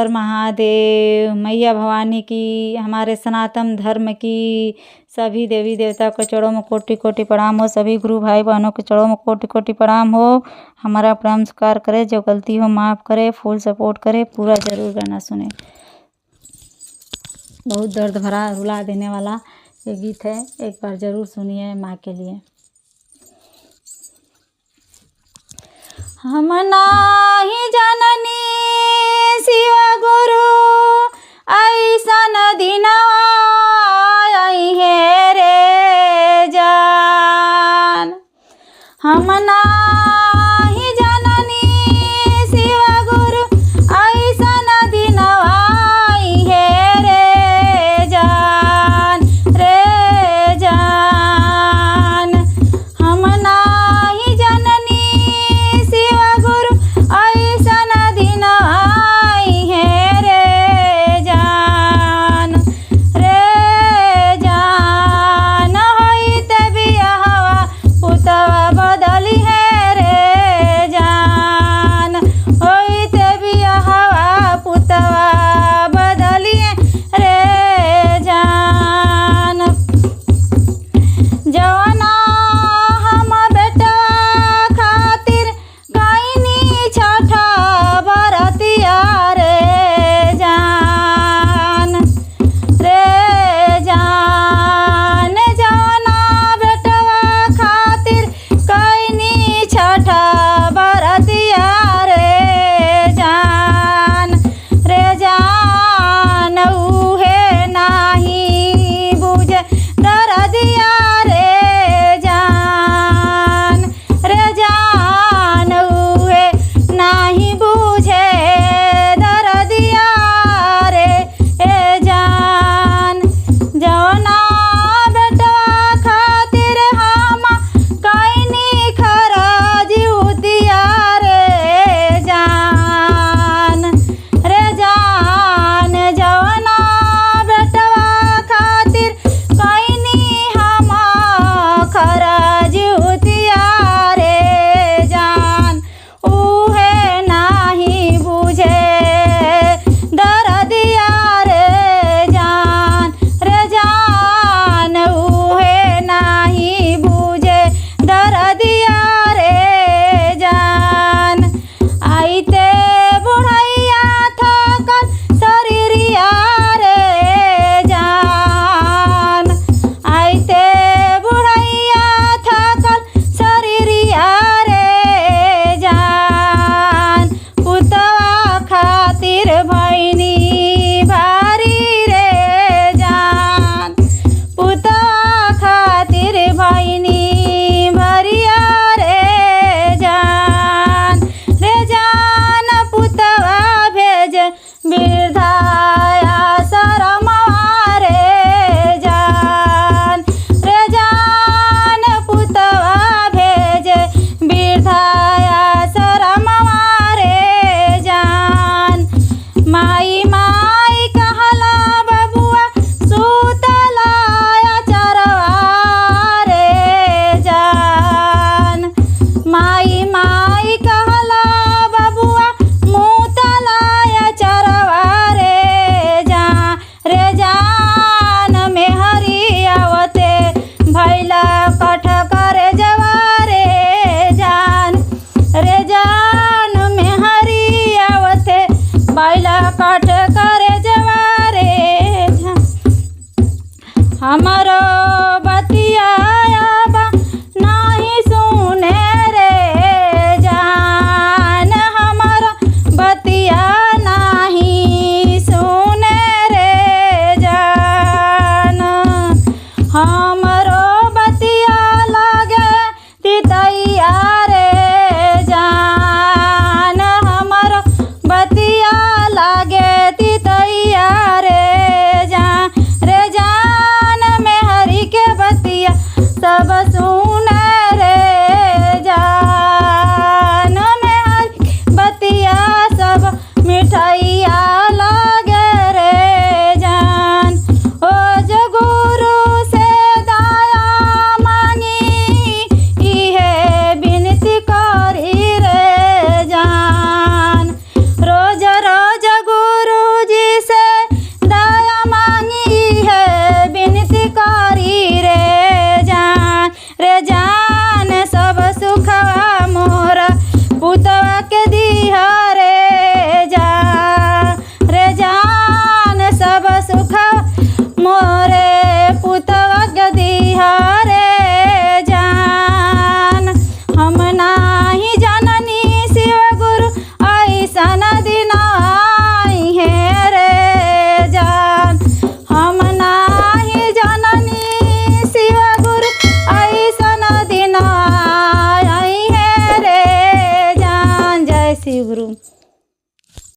हर महादेव। मैया भवानी की, हमारे सनातन धर्म की सभी देवी देवता को चरणों में कोटि कोटि प्रणाम हो। सभी गुरु भाई बहनों के चरणों में कोटि कोटि प्रणाम हो। हमारा प्रणाम स्वीकार करे, जो गलती हो माफ़ करे, फुल सपोर्ट करे। पूरा जरूर गाना सुने। बहुत दर्द भरा, रुला देने वाला ये गीत है, एक बार जरूर सुनिए माँ के लिए। हम नाही जननी शिव गुरु ऐसन दिनवा है रे जान। हम नाही जननी शिव गुरु ऐसन दिनवा है रे जान, रे जान। हम नाही जननी शिव गुरु ऐसन दिनवा है रे जान, रे जान। होइत बियाहवा पुतवा बदली है रे जान, होइत बियाहवा पुतवा बदली है रे जान। जवना हम बेटवा खातिर गइनी छठा बरतिया रे जान, रे जान। जवना बेटवा खातिर गइनी छठा बरतिया रे जान, रे जान। उहे नाही बुझे दरदिया रे जान, रे जान। उहे नाही बुझे दरदिया रे जान। जवना बेटवा खातिर हम कइनी खराज उतिया रे जान, रे जान। जवना बेटवा खातिर कइनी हम खराज उतिया रे जान। उहे नाही बुझे दरदिया रे जान, रे जान। उहे नाही बुझे दरदिया रे जान। आइते बुढ़ैया थकल शरीरिया रे जान, आइते बुढ़ैया थकल शरीरिया रे जान। पुतवा खातिर भैनी भारी रे जान, पुतवा खातिर भैनी भरिया रे जान, रे जान। पुतवा भेज वृद्धाश्रमवा रे जान, रे जान। पुतवा भेज वृद्धाश्रमवा रे जान। माई माई कहला बबुआ सुतला चरवा रे जान। माई माई कहला बबुआ मुतला चरवा रे जान, रे जान। मेहरी आवते भैला कठ करे जवा रे जान, रे जान। मेहरी आवते भैला कठ करे जवा रे जान। हमरो बतिया